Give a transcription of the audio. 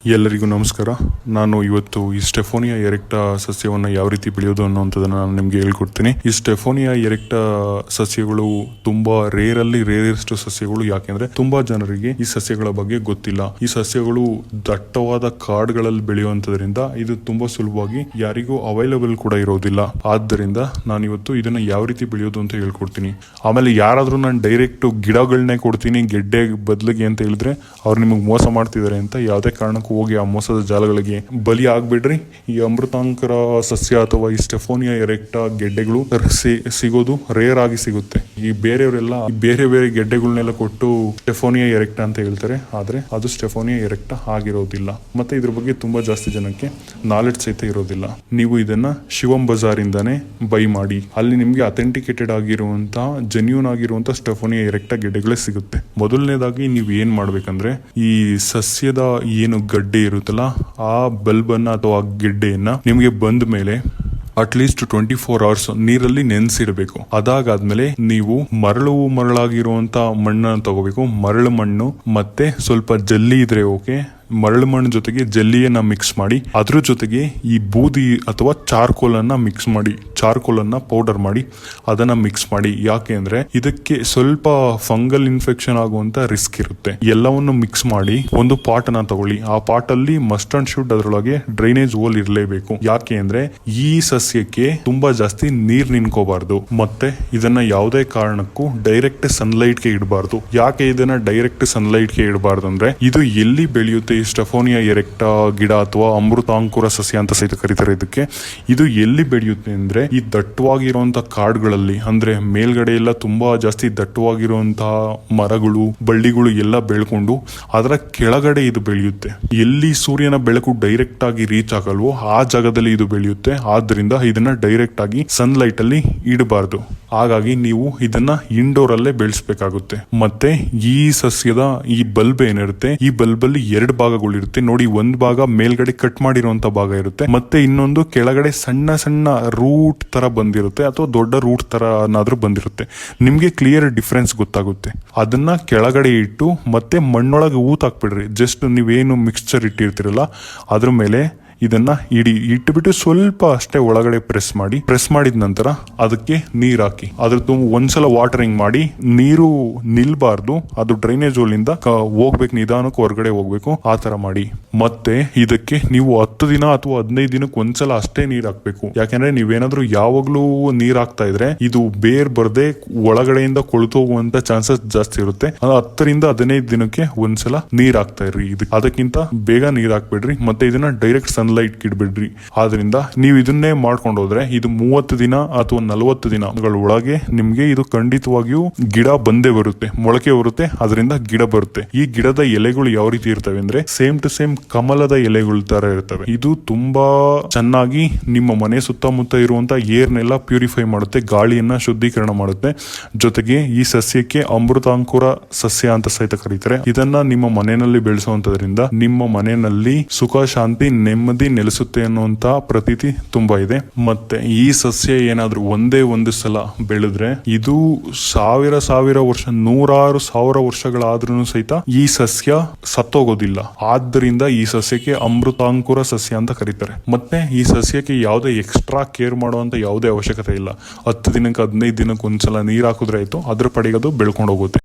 ಎಲ್ಲರಿಗೂ ನಮಸ್ಕಾರ. ನಾನು ಇವತ್ತು ಈ ಸ್ಟೆಫೋನಿಯಾ ಎರೆಕ್ಟಾ ಸಸ್ಯವನ್ನು ಯಾವ ರೀತಿ ಬೆಳೆಯೋದು ಅನ್ನೋಂಥದ್ದನ್ನು ನಾನು ನಿಮಗೆ ಹೇಳ್ಕೊಡ್ತೀನಿ. ಈ ಸ್ಟೆಫೋನಿಯಾ ಎರೆಕ್ಟಾ ಸಸ್ಯಗಳು ತುಂಬಾ ರೇರೆಸ್ಟ್ ಸಸ್ಯಗಳು. ಯಾಕೆಂದ್ರೆ ತುಂಬಾ ಜನರಿಗೆ ಈ ಸಸ್ಯಗಳ ಬಗ್ಗೆ ಗೊತ್ತಿಲ್ಲ. ಈ ಸಸ್ಯಗಳು ದಟ್ಟವಾದ ಕಾಡುಗಳಲ್ಲಿ ಬೆಳೆಯುವಂತದ್ರಿಂದ ಇದು ತುಂಬಾ ಸುಲಭವಾಗಿ ಯಾರಿಗೂ ಅವೈಲಬಲ್ ಕೂಡ ಇರೋದಿಲ್ಲ. ಆದ್ದರಿಂದ ನಾನು ಇವತ್ತು ಇದನ್ನ ಯಾವ ರೀತಿ ಬೆಳೆಯೋದು ಅಂತ ಹೇಳ್ಕೊಡ್ತೀನಿ. ಆಮೇಲೆ ಯಾರಾದ್ರೂ ನಾನು ಡೈರೆಕ್ಟ್ ಗಿಡಗಳನ್ನೇ ಕೊಡ್ತೀನಿ ಗೆಡ್ಡೆ ಬದಲಿಗೆ ಅಂತ ಹೇಳಿದ್ರೆ ಅವ್ರು ನಿಮಗೆ ಮೋಸ ಮಾಡ್ತಿದ್ದಾರೆ ಅಂತ ಯಾವುದೇ ಕಾರಣಕ್ಕೂ ಹೋಗಿ ಆ ಮೋಸದ ಜಾಲಗಳಿಗೆ ಬಲಿ ಆಗ್ಬಿಡ್ರಿ. ಈ ಅಮೃತಾಂಕರ ಸಸ್ಯ ಅಥವಾ ಈ ಸ್ಟೆಫೋನಿಯಾ ಎರೆಕ್ಟಾ ಗೆಡ್ಡೆಗಳು ಸಿಗೋದು ರೇರ್ ಆಗಿ ಸಿಗುತ್ತೆ. ಈ ಬೇರೆಯವರೆಲ್ಲ ಬೇರೆ ಗೆಡ್ಡೆಗಳನ್ನೆಲ್ಲ ಕೊಟ್ಟು ಸ್ಟೆಫೋನಿಯಾ ಎರೆಕ್ಟಾ ಅಂತ ಹೇಳ್ತಾರೆ, ಆದ್ರೆ ಅದು ಸ್ಟೆಫೋನಿಯಾ ಎರೆಕ್ಟಾ ಆಗಿರೋದಿಲ್ಲ. ಮತ್ತೆ ಇದ್ರ ಬಗ್ಗೆ ತುಂಬಾ ಜಾಸ್ತಿ ಜನಕ್ಕೆ ನಾಲೆಡ್ಜ್ ಸಹಿತ ಇರೋದಿಲ್ಲ. ನೀವು ಇದನ್ನ ಶಿವಂ ಬಜಾರ್ ಇಂದಾನೆ ಬೈ ಮಾಡಿ. ಅಲ್ಲಿ ನಿಮ್ಗೆ ಅಥೆಂಟಿಕೇಟೆಡ್ ಆಗಿರುವಂತಹ ಜೆನ್ಯೂನ್ ಆಗಿರುವಂತಹ ಸ್ಟೆಫೋನಿಯಾ ಎರೆಕ್ಟಾ ಗೆಡ್ಡೆಗಳೇ ಸಿಗುತ್ತೆ. ಮೊದಲನೇದಾಗಿ ನೀವು ಏನ್ ಮಾಡ್ಬೇಕಂದ್ರೆ ಈ ಸಸ್ಯದ ಏನು ಗಡ್ಡೆ ಇರುತ್ತಲ್ಲ ಆ ಬಲ್ಬನ್ನ ಅಥವಾ ಗೆಡ್ಡೆಯನ್ನ ನಿಮಗೆ ಬಂದ ಮೇಲೆ ಅಟ್ಲೀಸ್ಟ್ 24 hours ನೀರಲ್ಲಿ ನೆನೆಸಿಡಬೇಕು. ಅದಾದ್ಮೇಲೆ ನೀವು ಮರಳಾಗಿರುವಂತ ಮಣ್ಣನ್ನು ತಗೋಬೇಕು. ಮರಳು ಮಣ್ಣು ಮತ್ತೆ ಸ್ವಲ್ಪ ಜಲ್ಲಿ ಇದ್ರೆ ಓಕೆ. ಮರಳು ಮಣ್ಣು ಜೊತೆಗೆ ಜಲ್ಲಿಯನ್ನ ಮಿಕ್ಸ್ ಮಾಡಿ ಅದ್ರ ಜೊತೆಗೆ ಈ ಬೂದಿ ಅಥವಾ ಚಾರ್ಕೋಲ್ ಅನ್ನ ಪೌಡರ್ ಮಾಡಿ ಅದನ್ನ ಮಿಕ್ಸ್ ಮಾಡಿ. ಯಾಕೆ ಅಂದ್ರೆ ಇದಕ್ಕೆ ಸ್ವಲ್ಪ ಫಂಗಲ್ ಇನ್ಫೆಕ್ಷನ್ ಆಗುವಂತ ರಿಸ್ಕ್ ಇರುತ್ತೆ. ಎಲ್ಲವನ್ನು ಮಿಕ್ಸ್ ಮಾಡಿ ಒಂದು ಪಾಟ್ ಅನ್ನ ತಗೊಳ್ಳಿ. ಆ ಪಾಟ್ ಅಲ್ಲಿ ಮಸ್ಟ್ ಅಂಡ್ ಶುಡ್ ಅದರೊಳಗೆ ಡ್ರೈನೇಜ್ ಹೋಲ್ ಇರಲೇಬೇಕು. ಯಾಕೆ ಅಂದ್ರೆ ಈ ಸಸ್ಯಕ್ಕೆ ತುಂಬಾ ಜಾಸ್ತಿ ನೀರ್ ನಿನ್ಕೋಬಾರ್ದು. ಮತ್ತೆ ಇದನ್ನ ಯಾವುದೇ ಕಾರಣಕ್ಕೂ ಡೈರೆಕ್ಟ್ ಸನ್ಲೈಟ್ ಗೆ ಇಡಬಾರ್ದು. ಯಾಕೆ ಇದನ್ನ ಡೈರೆಕ್ಟ್ ಸನ್ಲೈಟ್ ಗೆ ಇಡಬಾರ್ದು ಅಂದ್ರೆ ಇದು ಎಲ್ಲಿ ಬೆಳೆಯುತ್ತೆ ಸ್ಟೆಫೋನಿಯಾ ಎರೆಕ್ಟಾ ಗಿಡ ಅಥವಾ ಅಮೃತಾಂಕುರ ಸಸ್ಯ ಅಂತ ಸಹಿತ ಕರೀತಾರೆ ಇದಕ್ಕೆ. ಇದು ಎಲ್ಲಿ ಬೆಳೆಯುತ್ತೆ ಅಂದ್ರೆ ಈ ದಟ್ಟವಾಗಿರುವಂತಹ ಕಾಡುಗಳಲ್ಲಿ, ಅಂದ್ರೆ ಮೇಲ್ಗಡೆ ಎಲ್ಲ ತುಂಬಾ ಜಾಸ್ತಿ ದಟ್ಟವಾಗಿರುವಂತಹ ಮರಗಳು ಬಳ್ಳಿಗಳು ಎಲ್ಲ ಬೆಳ್ಕೊಂಡು ಅದರ ಕೆಳಗಡೆ ಇದು ಬೆಳೆಯುತ್ತೆ. ಎಲ್ಲಿ ಸೂರ್ಯನ ಬೆಳಕು ಡೈರೆಕ್ಟ್ ಆಗಿ ರೀಚ್ ಆಗಲ್ವೋ ಆ ಜಾಗದಲ್ಲಿ ಇದು ಬೆಳೆಯುತ್ತೆ. ಆದ್ರಿಂದ ಇದನ್ನ ಡೈರೆಕ್ಟ್ ಆಗಿ ಸನ್ಲೈಟ್ ಅಲ್ಲಿ ಇಡಬಾರ್ದು. ಹಾಗಾಗಿ ನೀವು ಇದನ್ನ ಇಂಡೋರ್ ಅಲ್ಲೇ ಬೆಳೆಸಬೇಕಾಗುತ್ತೆ. ಮತ್ತೆ ಈ ಸಸ್ಯದ ಈ ಬಲ್ಬ್ ಏನಿರುತ್ತೆ, ಈ ಬಲ್ಬ್ ಅಲ್ಲಿ 2 ಭಾಗಗಳಿರುತ್ತೆ ನೋಡಿ. ಒಂದು ಭಾಗ ಮೇಲ್ಗಡೆ ಕಟ್ ಮಾಡಿರುವಂತ ಭಾಗ ಇರುತ್ತೆ, ಮತ್ತೆ ಇನ್ನೊಂದು ಕೆಳಗಡೆ ಸಣ್ಣ ಸಣ್ಣ ರೂಟ್ ತರ ಬಂದಿರುತ್ತೆ ಅಥವಾ ದೊಡ್ಡ ರೂಟ್ ತರ ಏನಾದ್ರೂ ಬಂದಿರುತ್ತೆ. ನಿಮ್ಗೆ ಕ್ಲಿಯರ್ ಡಿಫ್ರೆನ್ಸ್ ಗೊತ್ತಾಗುತ್ತೆ. ಅದನ್ನ ಕೆಳಗಡೆ ಇಟ್ಟು ಮತ್ತೆ ಮಣ್ಣೊಳಗೆ ಊತಾಕ್ಬಿಡ್ರಿ. ಜಸ್ಟ್ ನೀವೇನು ಮಿಕ್ಸ್ಚರ್ ಇಟ್ಟಿರ್ತೀರಲ್ಲ ಅದ್ರ ಮೇಲೆ ಇದನ್ನ ಇಟ್ಬಿಟ್ಟು ಸ್ವಲ್ಪ ಅಷ್ಟೇ ಒಳಗಡೆ ಪ್ರೆಸ್ ಮಾಡಿದ ನಂತರ ಅದಕ್ಕೆ ನೀರ್ ಹಾಕಿ ಒಂದ್ಸಲ ವಾಟರಿಂಗ್ ಮಾಡಿ. ನೀರು ನಿಲ್ಬಾರ್ದು, ಅದು ಡ್ರೈನೇಜ್ ಹೋಲಿಂದ ಹೋಗ್ಬೇಕು, ನಿಧಾನಕ್ಕೆ ಹೊರಗಡೆ ಹೋಗ್ಬೇಕು. ಆ ತರ ಮಾಡಿ. ಮತ್ತೆ ಇದಕ್ಕೆ ನೀವು 10 ದಿನ ಅಥವಾ 15 ದಿನಕ್ಕೆ ಒಂದ್ಸಲ ಅಷ್ಟೇ ನೀರ್ ಹಾಕ್ಬೇಕು. ಯಾಕಂದ್ರೆ ನೀವೇನಾದ್ರೂ ಯಾವಾಗ್ಲೂ ನೀರ್ ಹಾಕ್ತಾ ಇದ್ರೆ ಇದು ಬೇರ್ ಬರ್ದೆ ಒಳಗಡೆಯಿಂದ ಕೊಳ್ತು ಹೋಗುವಂತ ಚಾನ್ಸಸ್ ಜಾಸ್ತಿ ಇರುತ್ತೆ. 10 ರಿಂದ 15 ದಿನಕ್ಕೆ ಒಂದ್ಸಲ ನೀರ್ ಹಾಕ್ತಾ ಇರ್ರಿ. ಅದಕ್ಕಿಂತ ಬೇಗ ನೀರ್ ಹಾಕ್ಬಿಡ್ರಿ. ಮತ್ತೆ ಇದನ್ನ ಡೈರೆಕ್ಟ್ ಲೈಟ್ ಇಡ್ಬಿಡ್ರಿ. ಆದ್ರಿಂದ ನೀವು ಇದನ್ನೇ ಮಾಡ್ಕೊಂಡು ಹೋದ್ರೆ ಇದು 30 ದಿನ ಅಥವಾ 40 ದಿನಗಳ ಒಳಗೆ ನಿಮ್ಗೆ ಇದು ಖಂಡಿತವಾಗಿಯೂ ಗಿಡ ಬಂದೇ ಬರುತ್ತೆ, ಮೊಳಕೆ ಬರುತ್ತೆ. ಅದರಿಂದ ಗಿಡ ಬರುತ್ತೆ. ಈ ಗಿಡದ ಎಲೆಗಳು ಯಾವ ರೀತಿ ಇರ್ತವೆ ಅಂದ್ರೆ ಸೇಮ್ ಟು ಸೇಮ್ ಕಮಲದ ಎಲೆಗಳ ತರ ಇರ್ತವೆ. ಇದು ತುಂಬಾ ಚೆನ್ನಾಗಿ ನಿಮ್ಮ ಮನೆ ಸುತ್ತಮುತ್ತ ಇರುವಂತ ಏರ್ನೆಲ್ಲ ಪ್ಯೂರಿಫೈ ಮಾಡುತ್ತೆ, ಗಾಳಿಯನ್ನ ಶುದ್ಧೀಕರಣ ಮಾಡುತ್ತೆ. ಜೊತೆಗೆ ಈ ಸಸ್ಯಕ್ಕೆ ಅಮೃತಾಂಕುರ ಸಸ್ಯ ಅಂತ ಸಹಿತ ಕರೀತಾರೆ. ಇದನ್ನ ನಿಮ್ಮ ಮನೆಯಲ್ಲಿ ಬೆಳೆಸುವಂತದ್ರಿಂದ ನಿಮ್ಮ ಮನೆಯಲ್ಲಿ ಸುಖ ಶಾಂತಿ ನೆಮ್ಮದಿ ನೆಲೆಸುತ್ತೆ ಅನ್ನುವಂತ ಪ್ರತೀತಿ ತುಂಬಾ ಇದೆ. ಮತ್ತೆ ಈ ಸಸ್ಯ ಏನಾದ್ರೂ ಒಂದೇ ಒಂದು ಸಲ ಬೆಳೆದ್ರೆ ಇದು ಸಾವಿರ ವರ್ಷ, 100,000 ವರ್ಷಗಳಾದ್ರೂ ಸಹಿತ ಈ ಸಸ್ಯ ಸತ್ತೋಗೋದಿಲ್ಲ. ಆದ್ದರಿಂದ ಈ ಸಸ್ಯಕ್ಕೆ ಅಮೃತಾಂಕುರ ಸಸ್ಯ ಅಂತ ಕರೀತಾರೆ. ಮತ್ತೆ ಈ ಸಸ್ಯಕ್ಕೆ ಯಾವುದೇ ಎಕ್ಸ್ಟ್ರಾ ಕೇರ್ ಮಾಡುವಂತ ಯಾವುದೇ ಅವಶ್ಯಕತೆ ಇಲ್ಲ. 10 ದಿನಕ್ಕೆ 15 ದಿನಕ್ಕೆ ಒಂದ್ಸಲ ನೀರ್ ಹಾಕಿದ್ರೆ ಆಯ್ತು, ಅದ್ರ ಪಡೆಗೆ ಅದು ಬೆಳ್ಕೊಂಡು ಹೋಗುತ್ತೆ.